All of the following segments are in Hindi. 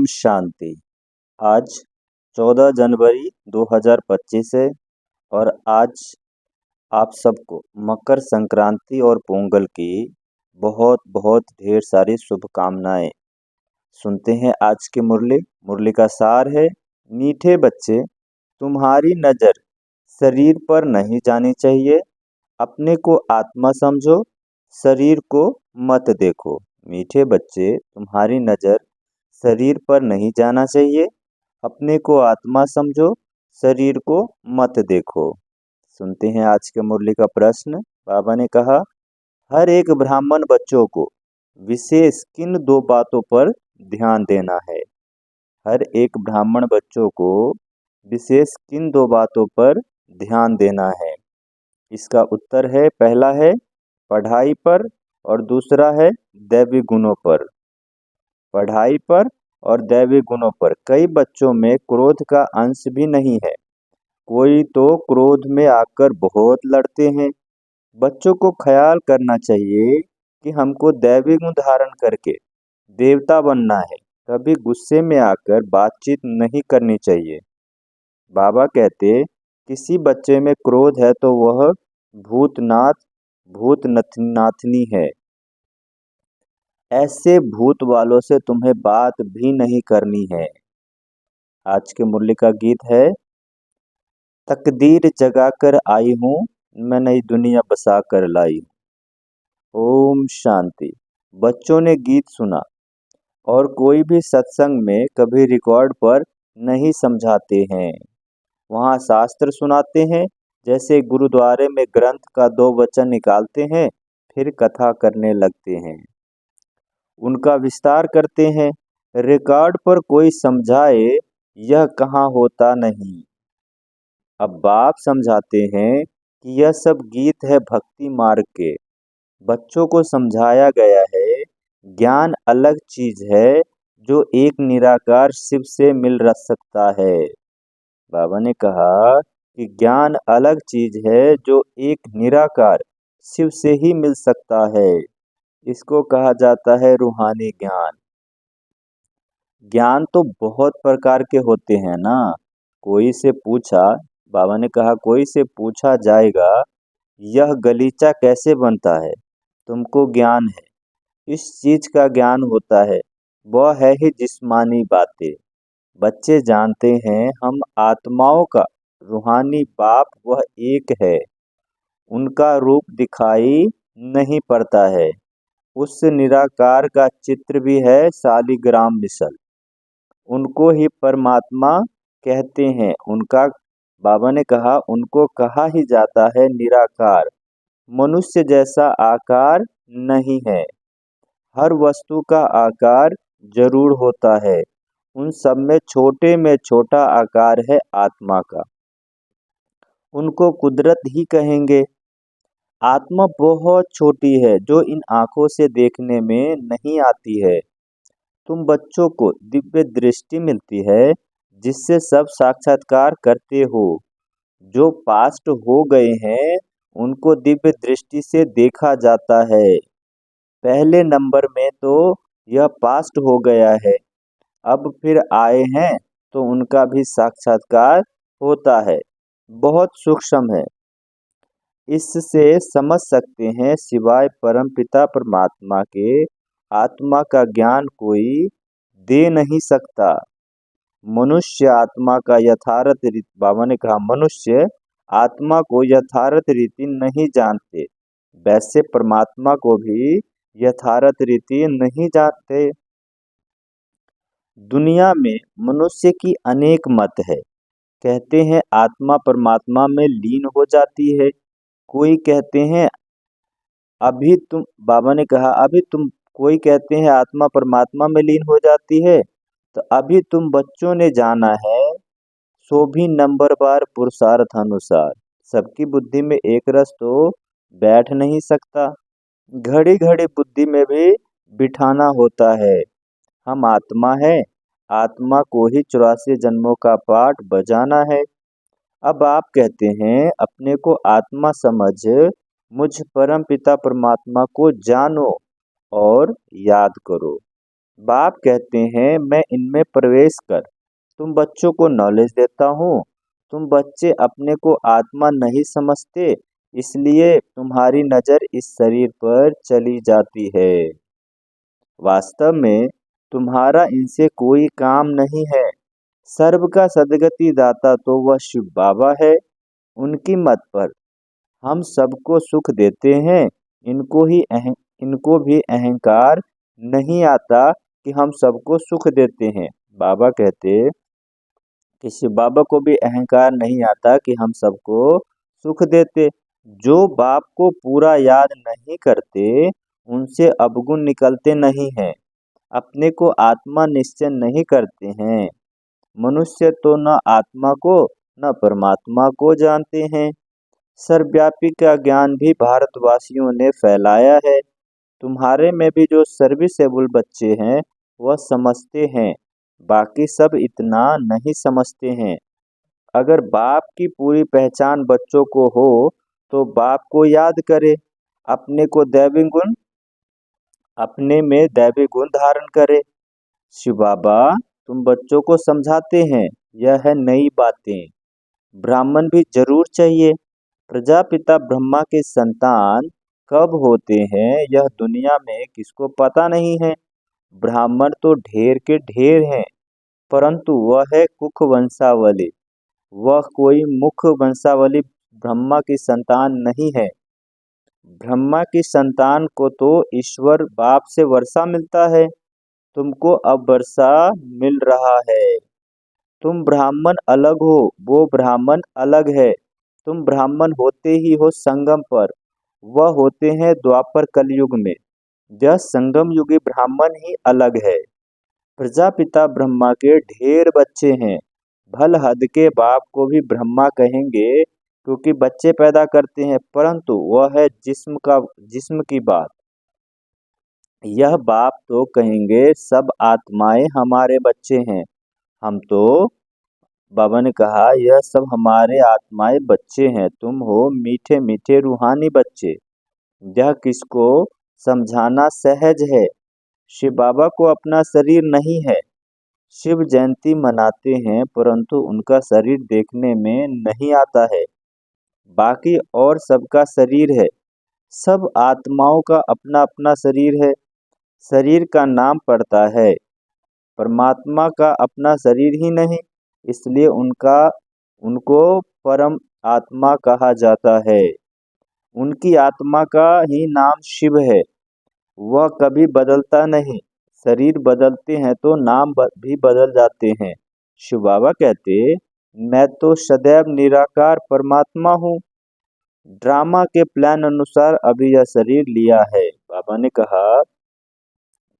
शांति। आज 14 जनवरी 2025 है और आज आप सबको मकर संक्रांति और पोंगल की बहुत बहुत ढेर सारी शुभकामनाएं। सुनते हैं आज की मुरली का सार है, मीठे बच्चे तुम्हारी नज़र शरीर पर नहीं जानी चाहिए, अपने को आत्मा समझो, शरीर को मत देखो। मीठे बच्चे तुम्हारी नज़र शरीर पर नहीं जाना चाहिए, अपने को आत्मा समझो, शरीर को मत देखो। सुनते हैं आज के मुरली का प्रश्न। बाबा ने कहा, हर एक ब्राह्मण बच्चों को विशेष किन दो बातों पर ध्यान देना है? हर एक ब्राह्मण बच्चों को विशेष किन दो बातों पर ध्यान देना है? इसका उत्तर है, पहला है पढ़ाई पर और दूसरा है दैवी गुणों पर। पढ़ाई पर और दैवी गुणों पर। कई बच्चों में क्रोध का अंश भी नहीं है, कोई तो क्रोध में आकर बहुत लड़ते हैं। बच्चों को ख्याल करना चाहिए कि हमको दैवी गुण धारण करके देवता बनना है, कभी गुस्से में आकर बातचीत नहीं करनी चाहिए। बाबा कहते, किसी बच्चे में क्रोध है तो वह भूतनाथ भूतनाथनी है। ऐसे भूत वालों से तुम्हें बात भी नहीं करनी है। आज के मुरली का गीत है, तकदीर जगाकर आई हूँ, मैं नई दुनिया बसा कर लाई हूँ। ओम शांति। बच्चों ने गीत सुना और कोई भी सत्संग में कभी रिकॉर्ड पर नहीं समझाते हैं। वहाँ शास्त्र सुनाते हैं, जैसे गुरुद्वारे में ग्रंथ का 2 वचन निकालते हैं, फिर कथा करने लगते हैं, उनका विस्तार करते हैं। रिकॉर्ड पर कोई समझाए यह कहाँ होता नहीं। अब बाप समझाते हैं कि यह सब गीत है भक्ति मार्ग के। बच्चों को समझाया गया है, ज्ञान अलग चीज है जो एक निराकार शिव से मिल सकता है। बाबा ने कहा कि ज्ञान अलग चीज है जो एक निराकार शिव से ही मिल सकता है। इसको कहा जाता है रूहानी ज्ञान। ज्ञान तो बहुत प्रकार के होते हैं ना। कोई से पूछा, बाबा ने कहा, कोई से पूछा जाएगा यह गलीचा कैसे बनता है, तुमको ज्ञान है, इस चीज का ज्ञान होता है, वह है ही जिस्मानी बातें। बच्चे जानते हैं हम आत्माओं का रूहानी बाप वह एक है, उनका रूप दिखाई नहीं पड़ता है। उस निराकार का चित्र भी है शालिग्राम मिसल, उनको ही परमात्मा कहते हैं। उनका, बाबा ने कहा, उनको कहा ही जाता है निराकार। मनुष्य जैसा आकार नहीं है, हर वस्तु का आकार जरूर होता है, उन सब में छोटा आकार है आत्मा का, उनको कुदरत ही कहेंगे। आत्मा बहुत छोटी है जो इन आंखों से देखने में नहीं आती है। तुम बच्चों को दिव्य दृष्टि मिलती है जिससे सब साक्षात्कार करते हो। जो पास्ट हो गए हैं उनको दिव्य दृष्टि से देखा जाता है। पहले नंबर में तो यह पास्ट हो गया है, अब फिर आए हैं तो उनका भी साक्षात्कार होता है। बहुत सूक्ष्म है, इससे समझ सकते हैं सिवाय परमपिता परमात्मा के आत्मा का ज्ञान कोई दे नहीं सकता। मनुष्य आत्मा का यथार्थ रीति, बाबा ने कहा, मनुष्य आत्मा को यथार्थ रीति नहीं जानते, वैसे परमात्मा को भी यथार्थ रीति नहीं जानते। दुनिया में मनुष्य की अनेक मत है। कहते हैं आत्मा परमात्मा में लीन हो जाती है, कोई कहते हैं अभी तुम, बाबा ने कहा, अभी तुम, कोई कहते हैं आत्मा परमात्मा में लीन हो जाती है, तो अभी तुम बच्चों ने जाना है, सो भी नंबरवार पुरुषार्थ अनुसार। सबकी बुद्धि में एक रस तो बैठ नहीं सकता, घड़ी घड़ी बुद्धि में भी बिठाना होता है। हम आत्मा है, आत्मा को ही 84 जन्मों का पाठ बजाना है। अब आप कहते हैं अपने को आत्मा समझ मुझ परम पिता परमात्मा को जानो और याद करो। बाप कहते हैं मैं इनमें प्रवेश कर तुम बच्चों को नॉलेज देता हूँ। तुम बच्चे अपने को आत्मा नहीं समझते, इसलिए तुम्हारी नजर इस शरीर पर चली जाती है। वास्तव में तुम्हारा इनसे कोई काम नहीं है। सर्व का सदगति दाता तो वह शिव बाबा है। उनकी मत पर हम सबको सुख देते हैं। इनको भी अहंकार नहीं आता कि हम सबको सुख देते हैं। बाबा कहते कि शिव बाबा को भी अहंकार नहीं आता कि हम सबको सुख देते। जो बाप को पूरा याद नहीं करते उनसे अवगुण निकलते नहीं हैं। अपने को आत्मा निश्चय नहीं करते हैं। मनुष्य तो न आत्मा को न परमात्मा को जानते हैं। सर्वव्यापी का ज्ञान भी भारतवासियों ने फैलाया है। तुम्हारे में भी जो सर्विसेबल बच्चे हैं वह समझते हैं, बाकी सब इतना नहीं समझते हैं। अगर बाप की पूरी पहचान बच्चों को हो तो बाप को याद करे, अपने को दैवी गुण अपने में दैवी गुण धारण करे। शिव बाबा तुम बच्चों को समझाते हैं, यह है नई बातें। ब्राह्मण भी जरूर चाहिए। प्रजापिता ब्रह्मा के संतान कब होते हैं यह दुनिया में किसको पता नहीं है। ब्राह्मण तो ढेर के ढेर हैं, परंतु वह है कुख वंशावली। वह कोई मुख वंशावली ब्रह्मा की संतान नहीं है। ब्रह्मा की संतान को तो ईश्वर बाप से वर्षा मिलता है। तुमको अब वर्षा मिल रहा है। तुम ब्राह्मण अलग हो, वो ब्राह्मण अलग है। तुम ब्राह्मण होते ही हो संगम पर, वह होते हैं द्वापर कलयुग में। यह संगम युगी ब्राह्मण ही अलग है। प्रजापिता ब्रह्मा के ढेर बच्चे हैं। भल हद के बाप को भी ब्रह्मा कहेंगे क्योंकि बच्चे पैदा करते हैं, परंतु वह है जिस्म की बात। यह बाप तो कहेंगे सब आत्माएं हमारे बच्चे हैं। हम तो बाबा ने कहा यह सब हमारे आत्माएं बच्चे हैं, तुम हो मीठे मीठे रूहानी बच्चे। यह किसको समझाना सहज है। शिव बाबा को अपना शरीर नहीं है। शिव जयंती मनाते हैं परंतु उनका शरीर देखने में नहीं आता है। बाकी और सबका शरीर है। सब आत्माओं का अपना अपना शरीर है। शरीर का नाम पड़ता है, परमात्मा का अपना शरीर ही नहीं, इसलिए उनको परम आत्मा कहा जाता है। उनकी आत्मा का ही नाम शिव है। वह कभी बदलता नहीं। शरीर बदलते हैं तो नाम भी बदल जाते हैं। शिव बाबा कहते मैं तो सदैव निराकार परमात्मा हूँ। ड्रामा के प्लान अनुसार अभी यह शरीर लिया है। बाबा ने कहा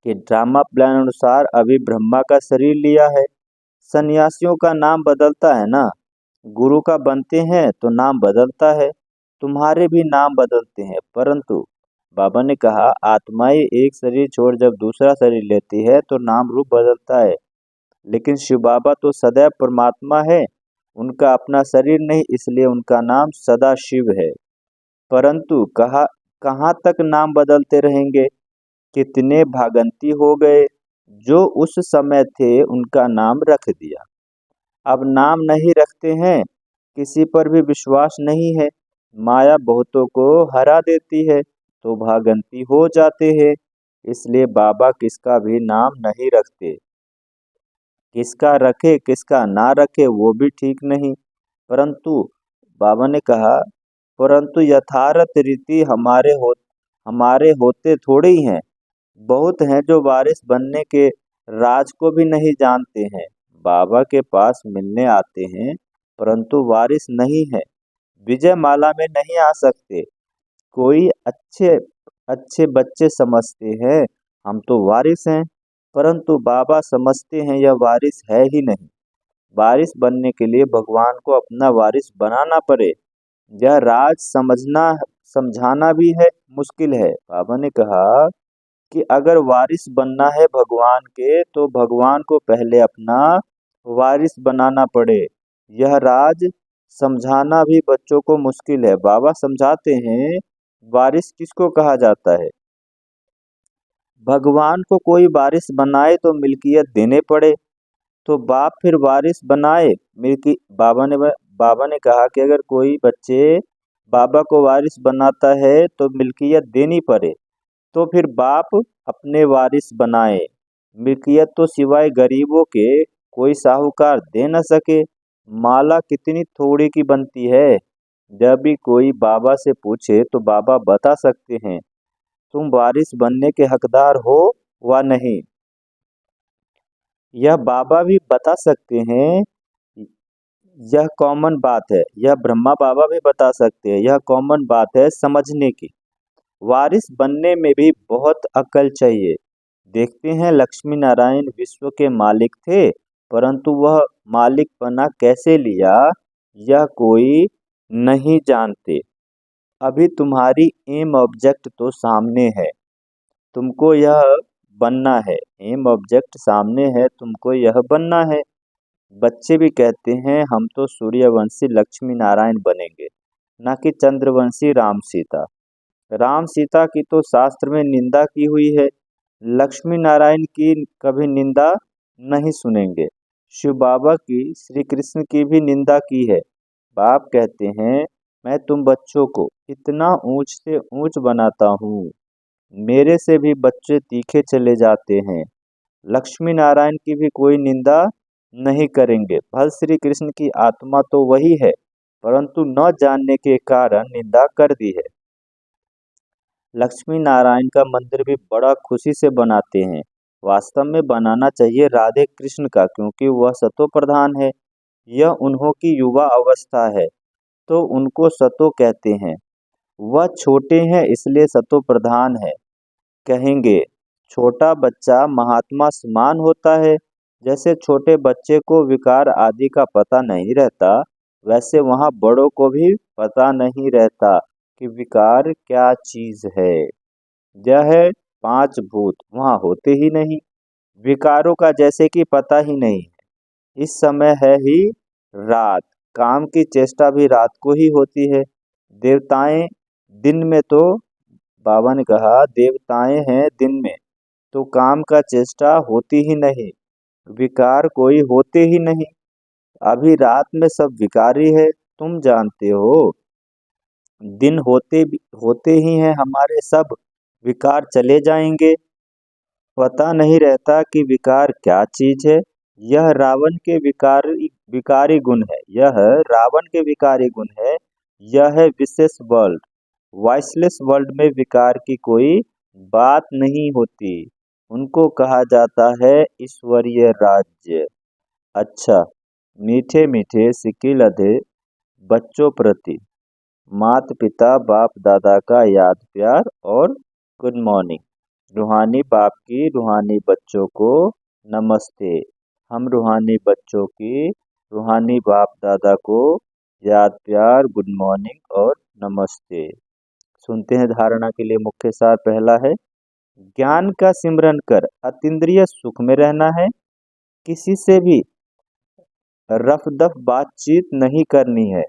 कि ड्रामा प्लान अनुसार अभी ब्रह्मा का शरीर लिया है। सन्यासियों का नाम बदलता है ना, गुरु का बनते हैं तो नाम बदलता है। तुम्हारे भी नाम बदलते हैं, परंतु बाबा ने कहा आत्माएं एक शरीर छोड़ जब दूसरा शरीर लेती है तो नाम रूप बदलता है। लेकिन शिव बाबा तो सदैव परमात्मा है। उनका अपना शरीर नहीं, इसलिए उनका नाम सदा शिव है। परंतु कहाँ तक नाम बदलते रहेंगे। कितने भागंती हो गए जो उस समय थे उनका नाम रख दिया, अब नाम नहीं रखते हैं। किसी पर भी विश्वास नहीं है। माया बहुतों को हरा देती है तो भागंती हो जाते हैं। इसलिए बाबा किसका भी नाम नहीं रखते। किसका रखे किसका ना रखे वो भी ठीक नहीं। परंतु बाबा ने कहा परंतु यथार्थ रीति हमारे होते थोड़े ही हैं। बहुत हैं जो वारिस बनने के राज को भी नहीं जानते हैं। बाबा के पास मिलने आते हैं परंतु वारिस नहीं है। विजय माला में नहीं आ सकते। कोई अच्छे अच्छे बच्चे समझते हैं हम तो वारिस हैं, परंतु बाबा समझते हैं यह वारिस है ही नहीं। वारिस बनने के लिए भगवान को अपना वारिस बनाना पड़े। यह राज समझाना भी है, मुश्किल है। बाबा ने कहा कि अगर वारिस बनना है भगवान के तो भगवान को पहले अपना वारिस बनाना पड़े। यह राज समझाना भी बच्चों को मुश्किल है। बाबा समझाते हैं वारिस किसको कहा जाता है। भगवान को कोई वारिस बनाए तो मिल्कियत देने पड़े, तो बाप फिर वारिस बनाए मिल्की बाबा ने कहा कि अगर कोई बच्चे बाबा को वारिस बनाता है तो मिल्कियत देनी पड़े, तो फिर बाप अपने वारिस बनाए। मिल्कियत तो सिवाय गरीबों के कोई साहूकार दे न सके। माला कितनी थोड़ी की बनती है। जब भी कोई बाबा से पूछे तो बाबा बता सकते हैं तुम वारिस बनने के हकदार हो व नहीं। यह बाबा भी बता सकते हैं। यह कॉमन बात है। यह ब्रह्मा बाबा भी बता सकते हैं। यह कॉमन बात है समझने की। वारिस बनने में भी बहुत अक्ल चाहिए। देखते हैं लक्ष्मी नारायण विश्व के मालिक थे, परंतु वह मालिक पना कैसे लिया यह कोई नहीं जानते। अभी तुम्हारी एम ऑब्जेक्ट तो सामने है, तुमको यह बनना है। एम ऑब्जेक्ट सामने है, तुमको यह बनना है। बच्चे भी कहते हैं हम तो सूर्यवंशी लक्ष्मी नारायण बनेंगे, ना कि चंद्रवंशी राम सीता। राम सीता की तो शास्त्र में निंदा की हुई है, लक्ष्मी नारायण की कभी निंदा नहीं सुनेंगे। शिव बाबा की श्री कृष्ण की भी निंदा की है। बाप कहते हैं मैं तुम बच्चों को इतना ऊंच से ऊंच बनाता हूँ, मेरे से भी बच्चे तीखे चले जाते हैं। लक्ष्मी नारायण की भी कोई निंदा नहीं करेंगे। भल श्री कृष्ण की आत्मा तो वही है, परंतु न जानने के कारण निंदा कर दी है। लक्ष्मी नारायण का मंदिर भी बड़ा खुशी से बनाते हैं। वास्तव में बनाना चाहिए राधे कृष्ण का, क्योंकि वह सतो प्रधान है। यह उन्हों की युवा अवस्था है, तो उनको सतो कहते हैं। वह छोटे हैं इसलिए सतो प्रधान है। कहेंगे छोटा बच्चा महात्मा समान होता है। जैसे छोटे बच्चे को विकार आदि का पता नहीं रहता, वैसे वहाँ बड़ों को भी पता नहीं रहता कि विकार क्या चीज है। यह है पांच भूत वहाँ होते ही नहीं, विकारों का जैसे कि पता ही नहीं है। इस समय है ही रात, काम की चेष्टा भी रात को ही होती है। देवताएं दिन में तो बाबा ने कहा देवताएं हैं दिन में, तो काम का चेष्टा होती ही नहीं, विकार कोई होते ही नहीं। अभी रात में सब विकारी है, तुम जानते हो। दिन होते ही हैं हमारे सब विकार चले जाएंगे। पता नहीं रहता कि विकार क्या चीज है। यह रावण के विकारी विकारी गुण है। यह रावण के विकारी गुण है। यह है विशेष वर्ल्ड। वॉइसलेस वर्ल्ड में विकार की कोई बात नहीं होती, उनको कहा जाता है ईश्वरीय राज्य। अच्छा, मीठे मीठे सिकिल अधे बच्चों प्रति माता पिता बाप दादा का याद प्यार और गुड मॉर्निंग। रूहानी बाप की रूहानी बच्चों को नमस्ते। हम रूहानी बच्चों की रूहानी बाप दादा को याद प्यार गुड मॉर्निंग और नमस्ते। सुनते हैं धारणा के लिए मुख्य सार। पहला है ज्ञान का सिमरन कर अतीन्द्रिय सुख में रहना है। किसी से भी रफदफ बातचीत नहीं करनी है।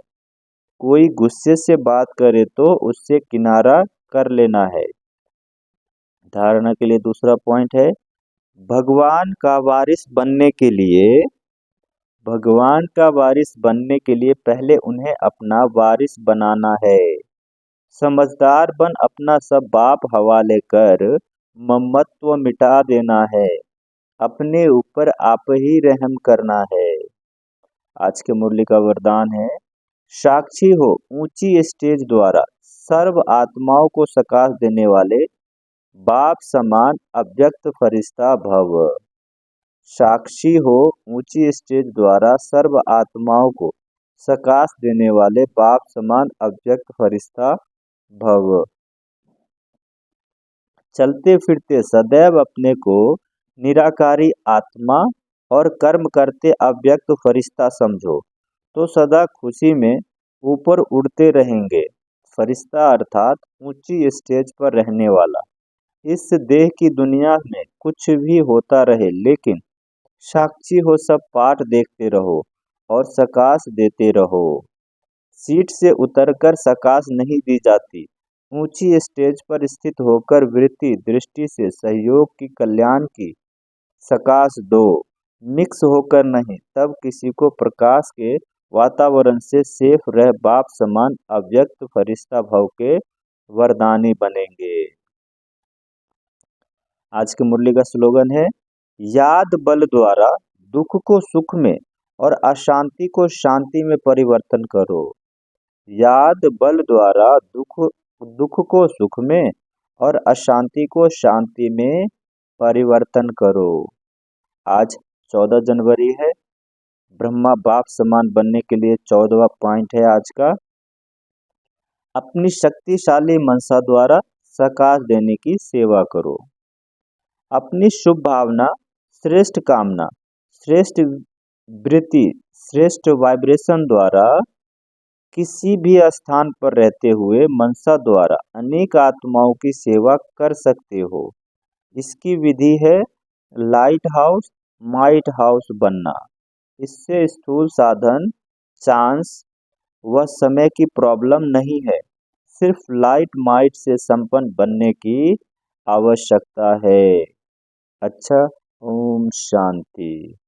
कोई गुस्से से बात करे तो उससे किनारा कर लेना है। धारणा के लिए दूसरा पॉइंट है भगवान का वारिस बनने के लिए पहले उन्हें अपना वारिस बनाना है। समझदार बन अपना सब बाप हवाले कर ममत्व मिटा देना है। अपने ऊपर आप ही रहम करना है। आज के मुरली का वरदान है साक्षी हो ऊंची स्टेज द्वारा सर्व आत्माओं को सकाश देने वाले बाप समान अव्यक्त फरिश्ता भव। साक्षी हो ऊंची स्टेज द्वारा सर्व आत्माओं को सकाश देने वाले बाप समान अव्यक्त फरिश्ता भव। चलते फिरते सदैव अपने को निराकारी आत्मा और कर्म करते अव्यक्त फरिश्ता समझो, तो सदा खुशी में ऊपर उड़ते रहेंगे। फरिश्ता अर्थात ऊंची स्टेज पर रहने वाला। इस देह की दुनिया में कुछ भी होता रहे, लेकिन साक्षी हो सब पाठ देखते रहो और सकाश देते रहो। सीट से उतरकर सकाश नहीं दी जाती, ऊंची स्टेज पर स्थित होकर वृत्ति दृष्टि से सहयोग की कल्याण की सकाश दो, मिक्स होकर नहीं, तब किसी को प्रकाश के वातावरण से सेफ रह बाप समान अव्यक्त फरिश्ता भव के वरदानी बनेंगे। आज के मुरली का स्लोगन है, याद बल द्वारा दुख को सुख में और अशांति को शांति में परिवर्तन करो। याद बल द्वारा दुख को सुख में और अशांति को शांति में परिवर्तन करो। आज 14 जनवरी है। ब्रह्मा बाप समान बनने के लिए 14वां पॉइंट है आज का, अपनी शक्तिशाली मनसा द्वारा सकाश देने की सेवा करो। अपनी शुभ भावना, श्रेष्ठ कामना, श्रेष्ठ वृत्ति, श्रेष्ठ वाइब्रेशन द्वारा किसी भी स्थान पर रहते हुए मनसा द्वारा अनेक आत्माओं की सेवा कर सकते हो। इसकी विधि है लाइट हाउस माइट हाउस बनना। इससे स्थूल साधन, चांस व समय की प्रॉब्लम नहीं है, सिर्फ लाइट माइट से संपन्न बनने की आवश्यकता है। अच्छा, ओम शांति।